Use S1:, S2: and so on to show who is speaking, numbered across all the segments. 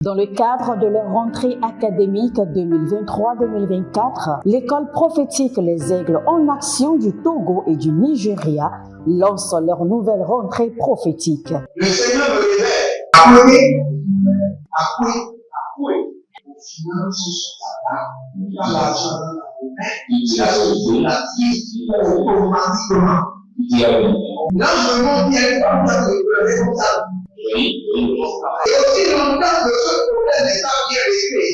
S1: Dans le cadre de leur rentrée académique 2023-2024, l'école prophétique Les Aigles en Action du Togo et du Nigeria lance leur nouvelle rentrée prophétique.
S2: Le Seigneur me révèle. Appuyez. Finance dans l'argent dans la automatiquement. Là, je monte bien pas de responsable. Et aussi longtemps que ce problème n'est pas bien réglé,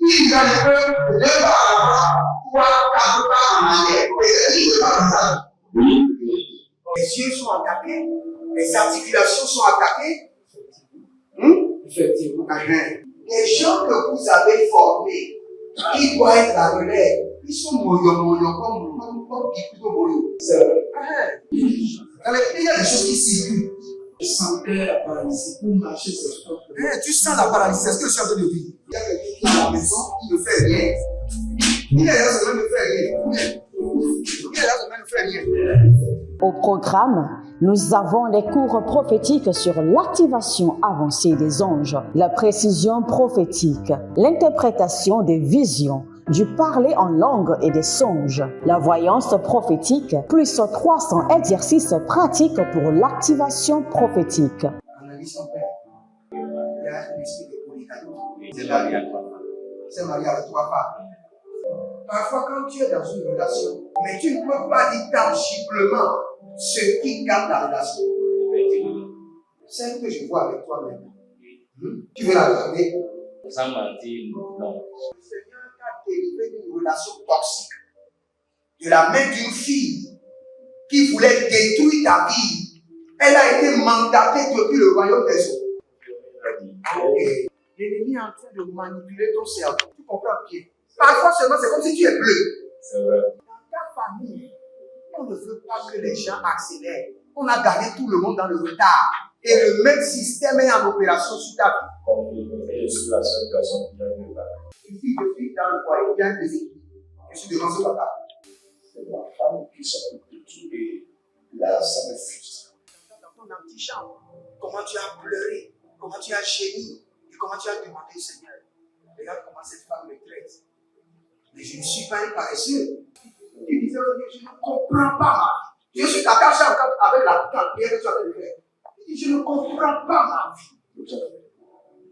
S2: il y a des peuples de par là, 3, 4 pas en arrière. Et c'est pas ça. Les yeux sont attaqués, les articulations sont attaquées. Effectivement. Les gens que vous avez formés, qui doivent être la relève, ils sont moyons comme plutôt moyons. C'est vrai. Dans les pays, il y a des choses qui circulent.
S3: Je sentais la paralysie pour marcher sur ce corps.
S2: Tu sens la paralysie, c'est ce que je suis en train de dire. Il y a quelqu'un qui est à la maison, qui ne fait rien. Il y a des gens qui ne fait rien.
S1: Au programme, nous avons les cours prophétiques sur l'activation avancée des anges, la précision prophétique, l'interprétation des visions, du parler en langue et des songes, la voyance prophétique, plus 300 exercices pratiques pour l'activation prophétique.
S2: Analyse son père. Il y a un esprit de polygamie. C'est marié à 3 femmes. C'est marié à 3 femmes. Parfois, quand tu es dans une relation, mais tu ne peux pas dire tangiblement ce qui garde la relation. Celle que je vois avec toi maintenant. Tu veux la regarder?
S3: Sans mentir, non.
S2: Le Seigneur t'a délivré d'une relation toxique. De la main d'une fille qui voulait détruire ta vie. Elle a été mandatée depuis le royaume des eaux. L'ennemi est en train de manipuler ton cerveau. Tu comprends bien? Parfois seulement, c'est comme si tu es bleu.
S3: C'est vrai.
S2: Dans ta famille, on ne veut pas que les gens accélèrent. On a gardé tout le monde dans le retard. Et le même système est en opération sur ta vie.
S3: Je suis la seule personne qui a vu ça.
S2: Une fille de fille dans le foyer, il y a des équipes. Je suis devant ce papa.
S3: C'est ma femme qui s'occupe de tout et là, ça me frustre.
S2: Dans ton antichambre, comment tu as pleuré, comment tu as gémi et comment tu as demandé au Seigneur. Regarde comment cette femme me traite. Mais je ne suis pas un paresseux. Tu disais, je ne comprends pas ma vie. Je suis attaché avec la prière que tu as fait de faire. Je ne comprends pas ma vie.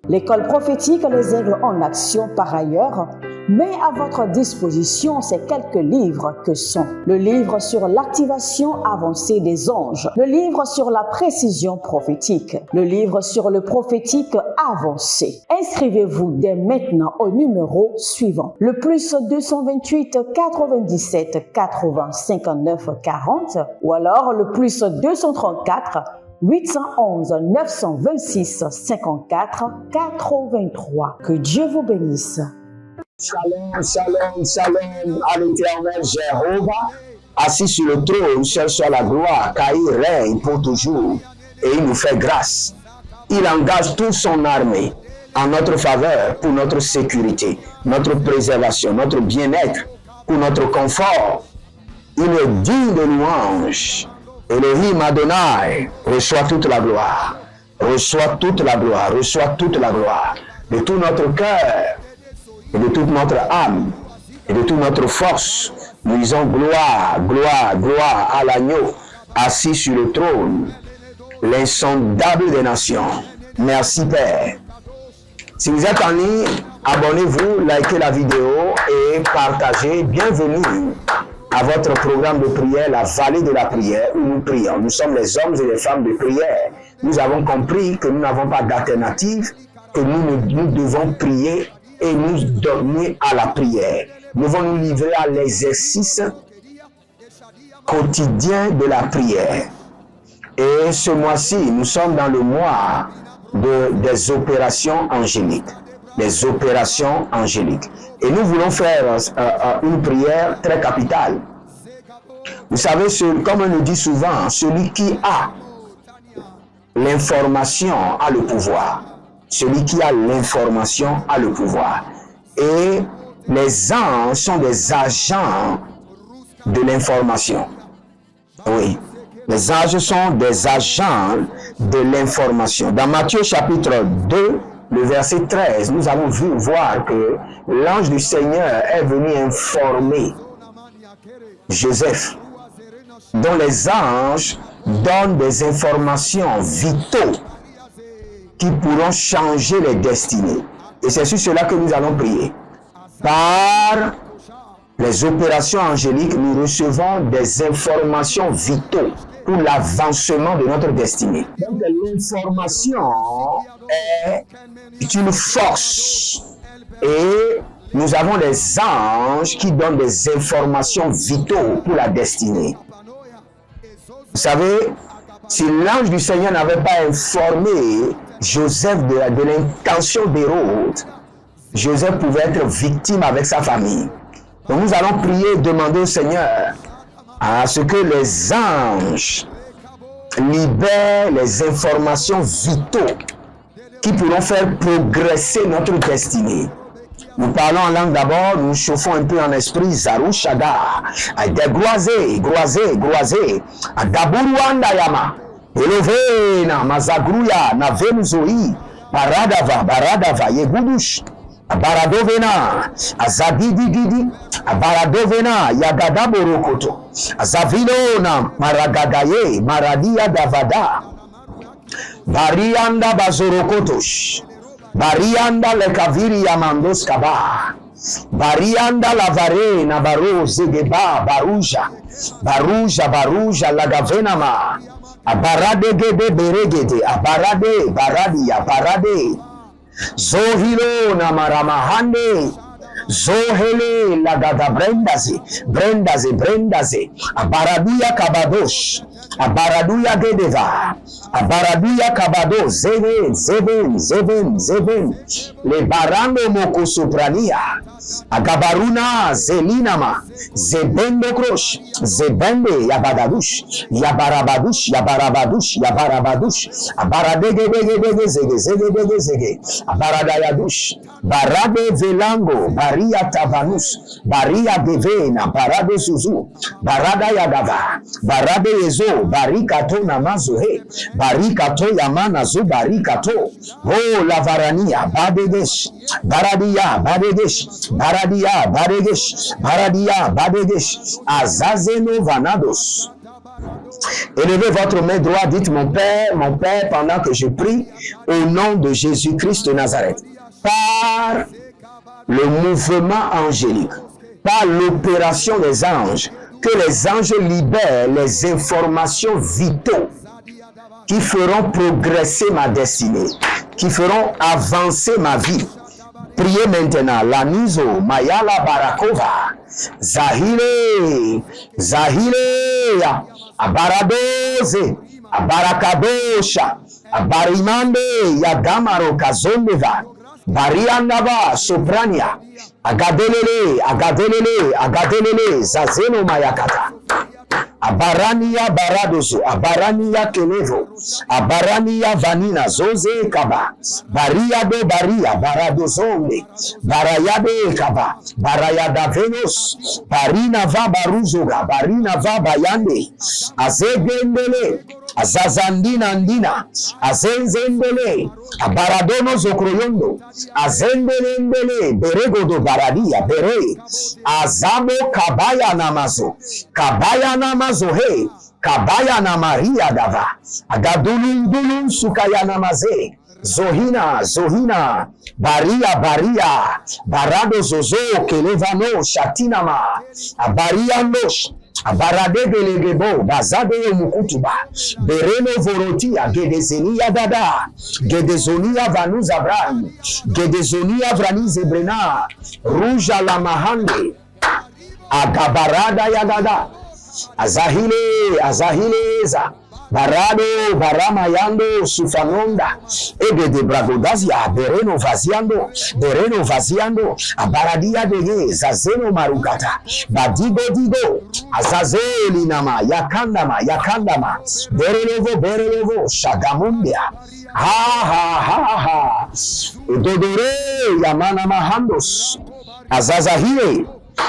S1: L'école prophétique Les Aigles en Action, par ailleurs, met à votre disposition ces quelques livres que sont le livre sur l'activation avancée des anges, le livre sur la précision prophétique, le livre sur le prophétique avancé. Inscrivez-vous dès maintenant au numéro suivant, le plus 228 97 80 59 40 ou alors le plus 234 811 926 54 83. Que Dieu vous bénisse.
S4: Shalom, shalom, shalom à l'éternel Jéhovah, assis sur le trône, seul soit la gloire, car il règne pour toujours et il nous fait grâce. Il engage toute son armée en notre faveur pour notre sécurité, notre préservation, notre bien-être, pour notre confort. Il est digne de louange. Elohim Adonai, reçoit toute la gloire, reçoit toute la gloire, reçoit toute la gloire de tout notre cœur et de toute notre âme et de toute notre force. Nous disons gloire, gloire, gloire à l'agneau assis sur le trône, l'insondable des nations. Merci Père. Si vous êtes en ligne, abonnez-vous, likez la vidéo et partagez. Bienvenue à votre programme de prière, la vallée de la prière, où nous prions. Nous sommes les hommes et les femmes de prière. Nous avons compris que nous n'avons pas d'alternative, que nous devons prier et nous donner à la prière. Nous devons nous livrer à l'exercice quotidien de la prière. Et ce mois-ci, nous sommes dans le mois des opérations angéliques. Des opérations angéliques. Et nous voulons faire une prière très capitale. Vous savez, comme on le dit souvent, celui qui a l'information a le pouvoir. Celui qui a l'information a le pouvoir. Et les anges sont des agents de l'information. Oui. Les anges sont des agents de l'information. Dans Matthieu chapitre 2, le verset 13, nous avons vu voir que l'ange du Seigneur est venu informer Joseph, dont les anges donnent des informations vitaux qui pourront changer les destinées. Et c'est sur cela que nous allons prier. Par les opérations angéliques, nous recevons des informations vitaux pour l'avancement de notre destinée. Donc l'information est une force et nous avons des anges qui donnent des informations vitaux pour la destinée. Vous savez, si l'ange du Seigneur n'avait pas informé Joseph de l'intention d'Hérode, Joseph pouvait être victime avec sa famille. Donc nous allons prier et demander au Seigneur à ce que les anges libèrent les informations vitaux qui pourront faire progresser notre destinée. Nous parlons en langue d'abord, nous chauffons un peu en esprit, Zarushada, Groisé, Adaburuanda Yama, Elevena, Mazagruya, Navenuzoi, Baradava, Yegudush, Baradovena, Azadidi, Baradovena, Yagadaborokoto, Azavilona, Maragadaye, Maradia Davada, Barianda Bazorokotosh, Barianda le Kaviri Yamandos Kaba, Barianda la Varena Baro Zegeba Baruja Lagavenama, Abarade Gede Beregede, Barade, Zohilo Maramahande, Zohele Lagada Brendaze, Abaraduya Kabadosh, Abaraduya Gedeva, Abaraduya Kabado, Zeven, Le Barando Moko Soprania, Agabaruna, Zelinama, Zebendo Krosh, Zebende, Yabarabadush, Abaradege, Abaradayadush, Barade Velango, Baria Tavanus, Baria Devena, Barade Suzu, Barada Yagava, Barade Yezo, Barikato Namazuhe, Barikato Yamana Zu, Barikato, Oh Lavarania, Badegesh, Baradia, Badegesh, Azazeno Vanados. Élevez votre main droite, dites mon Père, pendant que je prie au nom de Jésus-Christ de Nazareth. Par le mouvement angélique, par l'opération des anges, que les anges libèrent les informations vitaux qui feront progresser ma destinée, qui feront avancer ma vie. Priez maintenant, Lanizo, Mayala Barakova, Zahile, Abaradoze, Abarakadosha, Abarimande, Yagamaro Kazondeva, Bariandava, Soprania, Agadelele, Zazeno Mayakata. Abarania Baradozo, Abarania Kelevo, Abarania Vanina, Zoze Kaba, Bariado Baria, Baradozonde, Barayade Kaba, Barayada Venus, Barina Va Baruzoga, Barina Va Bayande, Azegendele, Azazandina Andina, Azenzendele, Abaradono Zokroyondo, Azendelendele, Beregodo Baradia, Bere, Azabo Kabaya Namazo, Kabaya Namazohe, Kabaya Namaria Dava, Agadulun Sukaya Namaze, Zohina, Baria, Barado Zozo, Kelevano, Shatinama, Abariandosh, Abaradegebo, Bazade Mukutuba, Bereno Vorotia, Gedezenia Dada, Gedezonia Vanuz Abraham, Gedezonia Vraniz Ebrena, Ruja Lamahande, Agabarada Yagada, Azahileza, Barado, Baramayando, Sufanonda, Ege de Bragodazia, Bereno Vaziando, Abaradia de Zazeno Marugata, Badigo, Azazelinama, Yakandama, Berelovo, Shagamundia, ha, Dodore, Yamana Mahandos, Azazahile,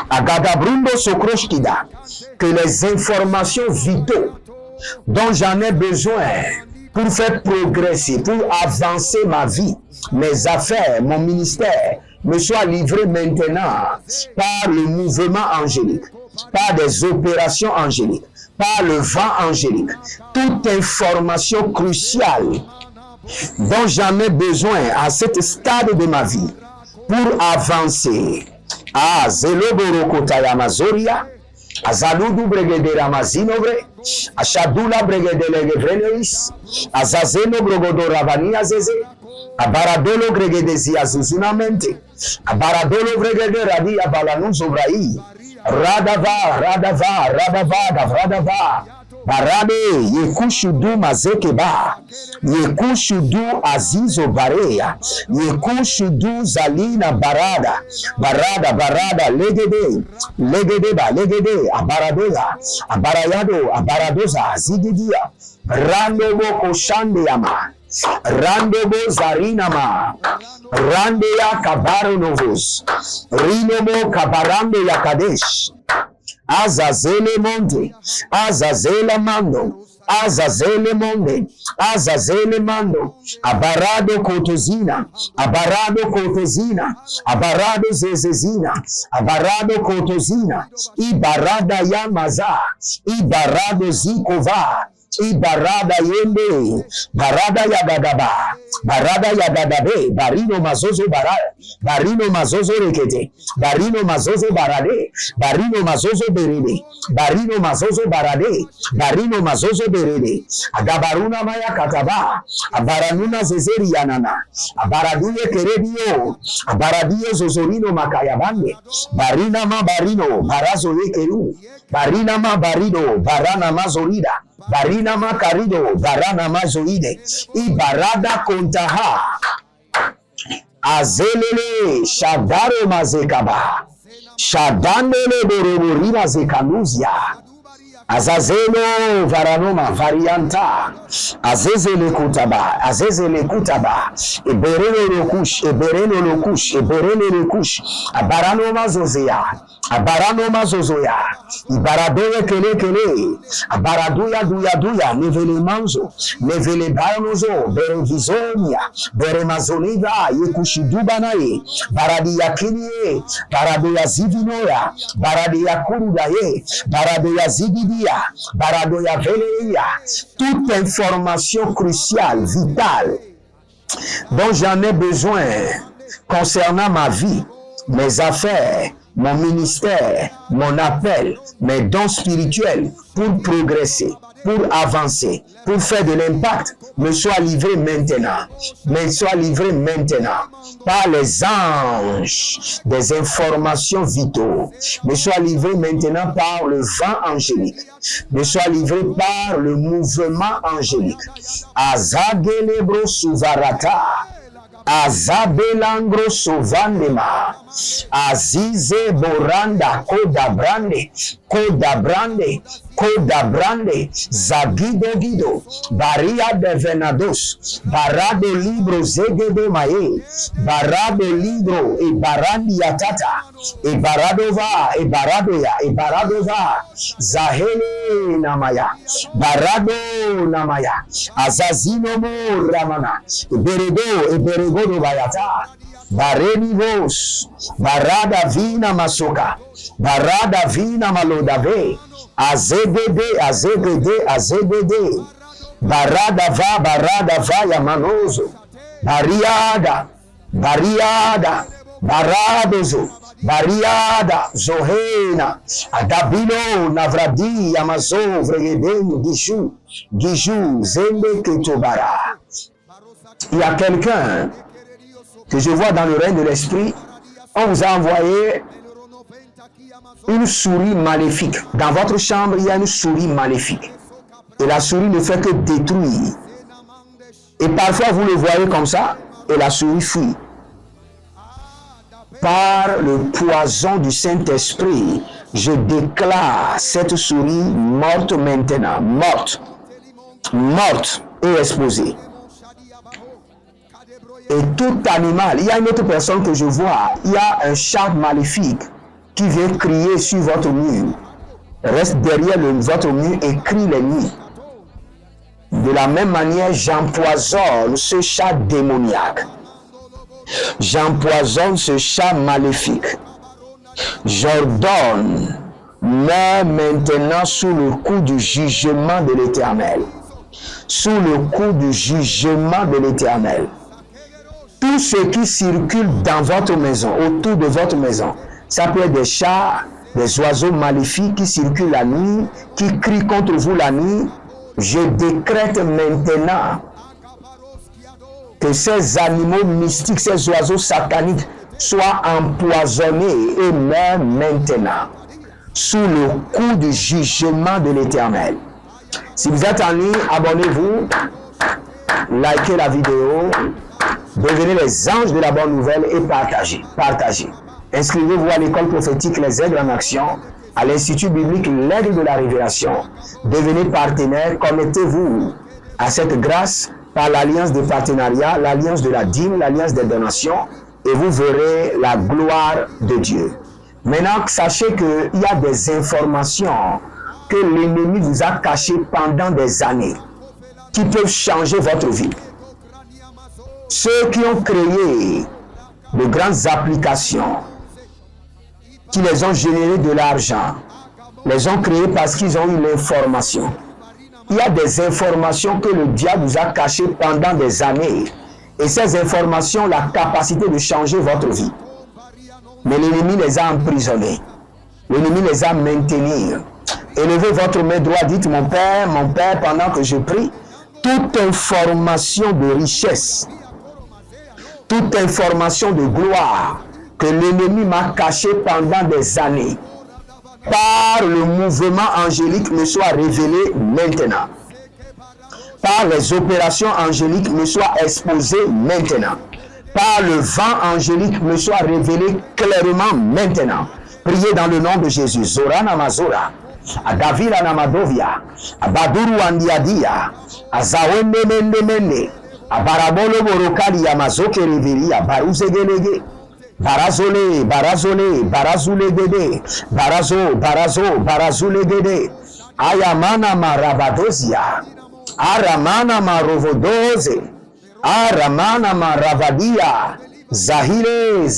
S4: Agadabrundo Sokroshkida, que les informations vitaux dont j'en ai besoin pour faire progresser, pour avancer ma vie, mes affaires, mon ministère me soient livrés maintenant par le mouvement angélique, par des opérations angéliques, par le vent angélique. Toute information cruciale dont j'en ai besoin à cet stade de ma vie pour avancer. Ah, Zeloborokotaya Mazoria, Azaludu Bregedera Mazinobre, Ashadula Bregedele Gevreneis, Azazeno Brogodo Rabania Zeze, Abaradolo Gregedezi Azuzunamente, Abaradolo Bregede Radi Abalanu Zobrai, Radava, Barabe, Yekushudu Mazekeba, Yekushudu Azizo Barea, Yekushudu Zalina Barada, Legede, Abaradoza, Zididia, Randobo Koshande Yama, Randobo Zarinama, Randeya Kabaro Novos, Rinomo Kabarande Yakadesh, Azazele Monde, Azazele Mando, Azazele Monde, Azazele Mando, Abarado Kotozina, Abarado Zezezina, Abarado Kotozina, Ibarada Yamaza, Ibarado Zikova, Ibarada Yende, Barada Yagadabe, Barino Mazozo Barada, Barino Mazozo Rekete, Barino Mazozo Barade, Barino Mazozo Berede, Barino Mazozo Barade, Barino Mazozo Berede, Agabaruna Maya Kataba, Abaranuna Zezeri Yanana, Abaraduye Keredio, Abaradio Zozorino Makayabande, Barina Ma Barino, Barazo Yekeru, Barina Ma Barido, Barana Mazorida, Barina Makarido, Barana Mazoide, Ibarada Kontaha, Azelele, Shadaro Mazekaba, Shadandele Bororima Zekanuzia, Azazelo Varanoma Varianta, Azezele Kutaba, Ebereno Lokush, Abaranoma Zozoya, Ibaradoya Kele, Abaraduya Duya, Nevele Manzo, Nevele Barnozo, Berevizonia, Beremazoniva, Yekushidubanaye, Baradia Kinie, Baradoya Zivinoya, Baradia Kurudaye, Baradoya Zigidia, Baradoya Veleia, toute information cruciale, vitale, dont j'en ai besoin concernant ma vie, mes affaires, mon ministère, mon appel, mes dons spirituels pour progresser, pour avancer, pour faire de l'impact, me soit livré maintenant par les anges des informations vitaux, me soit livré maintenant par le vent angélique, me soit livré par le mouvement angélique. Azagelebro Suvarata, Azabelangro Sovanema, Azize Boranda, Koda Brande, Zagido, Baria de Venados, Barado Libro Zegede Maye, Barado Libro, e Barandi Yatata, e Baradoya, Zahele Namaya, Barado Namaya, Azazino Mo Ramana, Eberego Bayata, Barenivos, Barada Vina Masoka, Barada Vina Malodave, Azegede, Barada va Yamanozo, Bariada, Baradozo, Bariada, Zohena, Adabino, Navradi, Yamazo, Vregedeno, Gijou, Zende Ketobara. Il y a quelqu'un que je vois dans le règne de l'esprit. On vous a envoyé une souris maléfique. Dans votre chambre, il y a une souris maléfique. Et la souris ne fait que détruire. Et parfois, vous le voyez comme ça, et la souris fuit. Par le poison du Saint-Esprit, je déclare cette souris morte maintenant. Morte et exposée. Et tout animal, il y a une autre personne que je vois, il y a un chat maléfique qui vient crier sur votre mur, reste derrière votre mur et crie les nuits. De la même manière, j'empoisonne ce chat démoniaque J'empoisonne ce chat maléfique. J'ordonne, meurs maintenant sous le coup du jugement de l'Éternel. Sous le coup du jugement de l'Éternel. Tout ce qui circule dans votre maison, autour de votre maison, ça peut être des chats, des oiseaux maléfiques qui circulent la nuit, qui crient contre vous la nuit. Je décrète maintenant que ces animaux mystiques, ces oiseaux sataniques soient empoisonnés et meurent maintenant sous le coup du jugement de l'Éternel. Si vous êtes en ligne, abonnez-vous, likez la vidéo, devenez les anges de la bonne nouvelle et partagez. Inscrivez-vous à l'école prophétique Les Aigles en Action, à l'Institut biblique L'Aigle de la Révélation. Devenez partenaire, connectez-vous à cette grâce par l'alliance des partenariats, l'alliance de la dîme, l'alliance des donations, et vous verrez la gloire de Dieu. Maintenant, sachez qu'il y a des informations que l'ennemi vous a cachées pendant des années, qui peuvent changer votre vie. Ceux qui ont créé de grandes applications, qui les ont généré de l'argent, les ont créés parce qu'ils ont eu l'information. Il y a des informations que le diable vous a cachées pendant des années. Et ces informations ont la capacité de changer votre vie. Mais l'ennemi les a emprisonnés. L'ennemi les a maintenus. Élevez votre main droite, dites mon Père, pendant que je prie, toute information de richesse, toute information de gloire que l'ennemi m'a cachée pendant des années, par le mouvement angélique me soit révélé maintenant. Par les opérations angéliques me soit exposé maintenant. Par le vent angélique me soit révélé clairement maintenant. Priez dans le nom de Jésus. Zorana Mazora, Adavila Namadovia, Abaduru Andiadia, Azawende Mende, Abarabolo Borokali Yamazoke Riviria, Baruzegelege. Barazole, barazule gede, barazule gede, ayamana marabadozia, aramana marovodoze, aramana maravadia, zahile,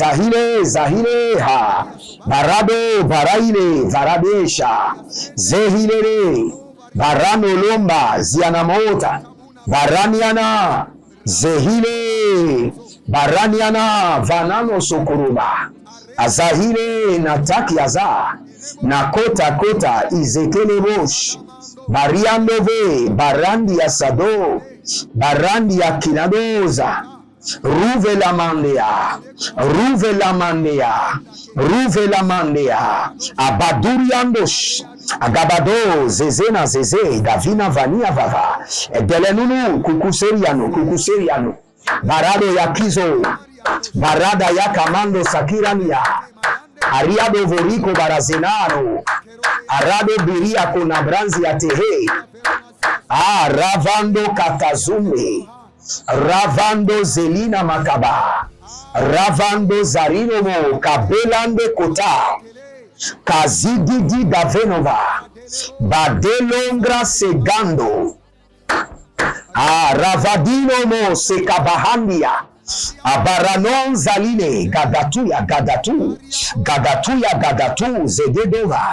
S4: ha, barado, baraile, varadesha, zehile, baranolomba, zianamota, baraniana, zehile, Baraniana vanano sokuruba azahire nataki aza nakota izekele bosh bariandove barandi asado barandi akinadoza ruve la mandea abaduriandosh agabado zezena zeze davina vania vava edelenunu kukuseriano Barado ya kizo, barada ya kamando sakirania, ariado voriko barazenaro, arado biria kuna branzi ya tehe, ravando katazume, ravando zelina makaba, ravando zarinomo kabelande kota, kazididi davenova, badelongra segando, ravadino mo sekabahandia abaranon zaline gadatu zegedova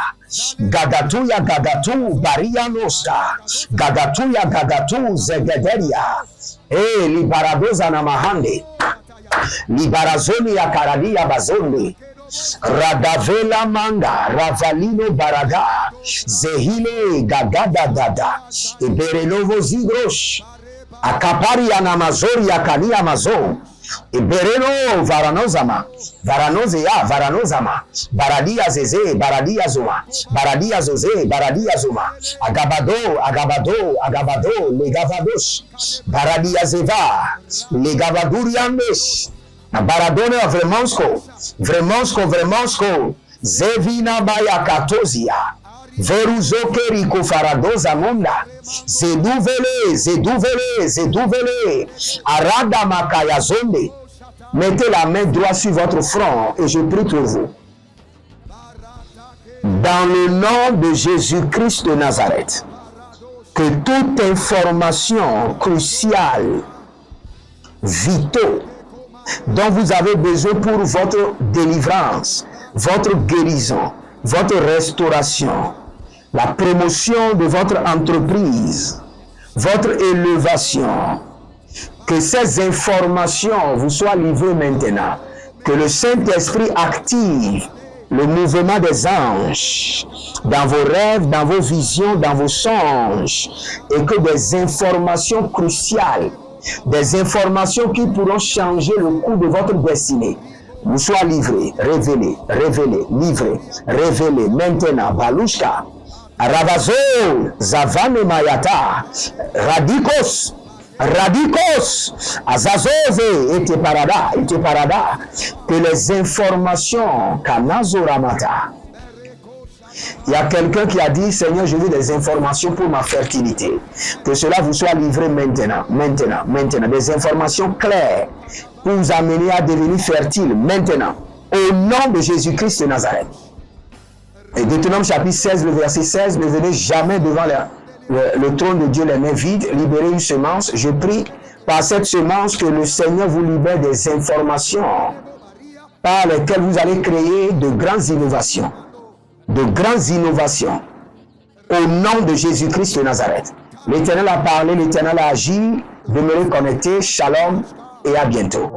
S4: gadatu barianosta gadatu zegederia libaradoza na mahande libarazoni ya karadia bazonde radavela manga ravalino barada zehile gagada iberelovo zigrosh akapari ya namazori ya kania mazo ibereno varanozama baradia zeze baradia zoma agabado legavadosh baradia zeva legavaduriandesh Baradone vremonsko zevina baya katozia veruzoke riko faradoza munda zeduvele arada makaya zonde. Mettez la main droite sur votre front et je prie pour vous. Dans le nom de Jésus-Christ de Nazareth, que toute information cruciale, vitaux, dont vous avez besoin pour votre délivrance, votre guérison, votre restauration, la promotion de votre entreprise, votre élévation. Que ces informations vous soient livrées maintenant. Que le Saint-Esprit active le mouvement des anges dans vos rêves, dans vos visions, dans vos songes, et que des informations cruciales, des informations qui pourront changer le cours de votre destinée, vous soient livrées, révélées, livrées, révélées maintenant. Balushka, Ravazo, Zavane Mayata, Radikos, Azazove, et parada, que les informations, Kanazoramata. Il y a quelqu'un qui a dit, Seigneur, je veux des informations pour ma fertilité. Que cela vous soit livré maintenant. Des informations claires pour vous amener à devenir fertile maintenant. Au nom de Jésus-Christ de Nazareth. Et Deutéronome chapitre 16, le verset 16, ne venez jamais devant le trône de Dieu les mains vides, libérez une semence. Je prie par cette semence que le Seigneur vous libère des informations par lesquelles vous allez créer de grandes innovations. Au nom de Jésus-Christ de Nazareth. L'Éternel a parlé, l'Éternel a agi. Demeurez connectés. Shalom et à bientôt.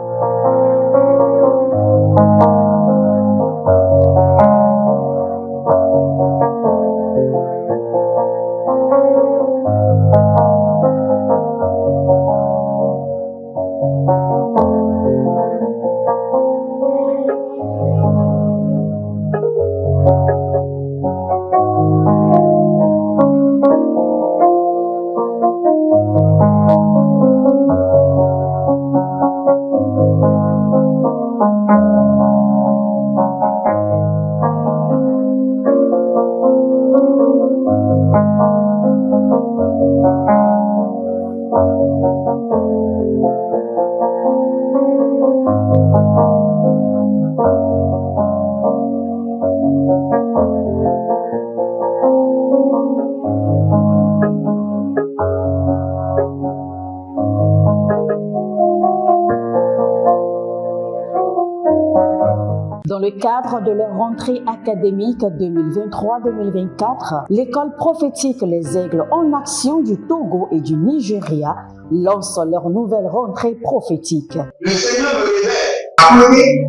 S1: Dans le cadre de leur rentrée académique 2023-2024, l'école prophétique Les Aigles en Action du Togo et du Nigeria lance leur nouvelle rentrée prophétique.
S2: Le Seigneur me révèle.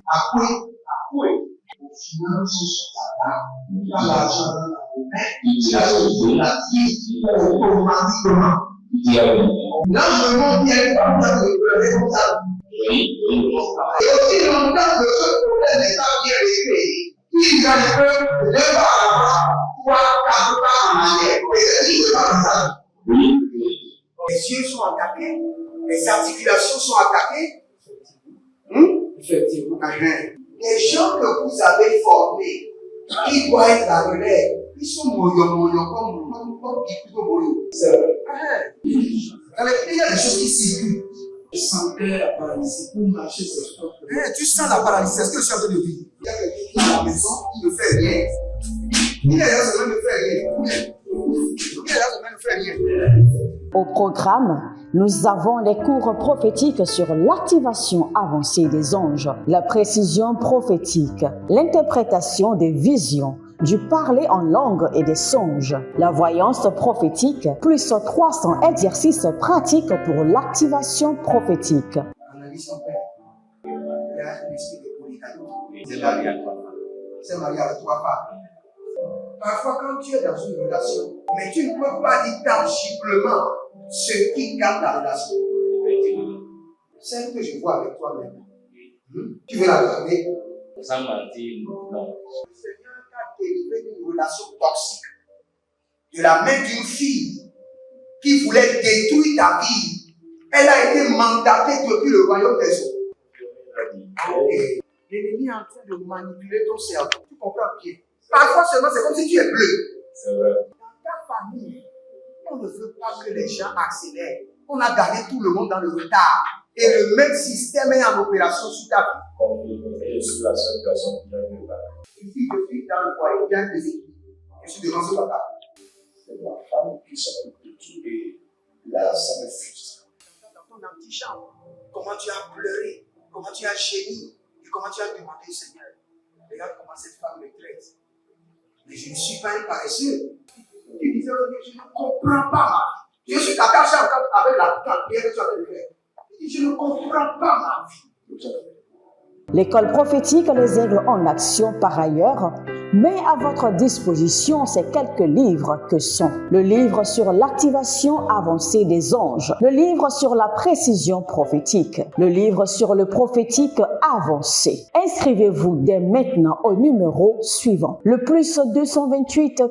S2: Appelez. Finances sur ta table. Il a l'argent dans la main. Il a sauvé la vie automatiquement. L'ange monte vient comme ça de le responsable. Et aussi longtemps que ce problème n'est pas bien réglé, il y a le peuple de par avant, 3, 4 pas en arrière. Et c'est ce qui se passe. Les yeux sont attaqués, les articulations sont attaquées. Effectivement. Les gens que vous avez formés, qui doivent être la relève, ils sont moyons comme plutôt moyons. C'est vrai. Dans les pays, il y a des choses qui circulent. Je sentais la paralysie pour marcher sur ce corps. Tu sens la paralysie, c'est ce que je suis en train de dire. Il y a quelqu'un qui est à la maison, qui ne fait rien. Il y a des gens qui ne fait rien.
S1: Au programme, nous avons les cours prophétiques sur l'activation avancée des anges, la précision prophétique, l'interprétation des visions, du parler en langue et des songes, la voyance prophétique, plus 300 exercices pratiques pour l'activation prophétique.
S2: Analyse son père. Il y a un esprit de polygame. C'est marié à 3 femmes. C'est marié à 3 femmes. Parfois, quand tu es dans une relation, mais tu ne peux pas dire tangiblement ce qui garde la relation. Celle que je vois avec toi maintenant. Tu veux la garder?
S5: Sans mentir, non.
S2: Le Seigneur t'a délivré d'une relation toxique. De la main d'une fille qui voulait détruire ta vie. Elle a été mandatée depuis le royaume des eaux. L'ennemi est en train de manipuler ton cerveau. Tu comprends bien? Parfois seulement, c'est comme si tu es bleu.
S5: C'est vrai.
S2: Dans ta famille, on ne veut pas que les gens accélèrent. On a gardé tout le monde dans le retard. Et le même système est en opération sur ta vie.
S5: Et sur la seule personne qui a vu là.
S2: Une fille de fille dans le foyer, il y a un déséquilibre. Je suis devant ce papa.
S3: C'est ma femme qui s'occupe de tout et là, ça me frustre.
S2: Dans ton antichambre, comment tu as pleuré, comment tu as gémi, et comment tu as demandé, Seigneur, regarde comment cette femme me traite. Mais je ne suis pas un paresseux. Tu disais, je ne comprends pas ma vie. Je suis attaché encore avec la prière que tu as fait de faire. Je ne comprends pas ma vie.
S1: L'école prophétique Les Aigles en Action, par ailleurs, met à votre disposition ces quelques livres que sont le livre sur l'activation avancée des anges, le livre sur la précision prophétique, le livre sur le prophétique avancé. Inscrivez-vous dès maintenant au numéro suivant, le +228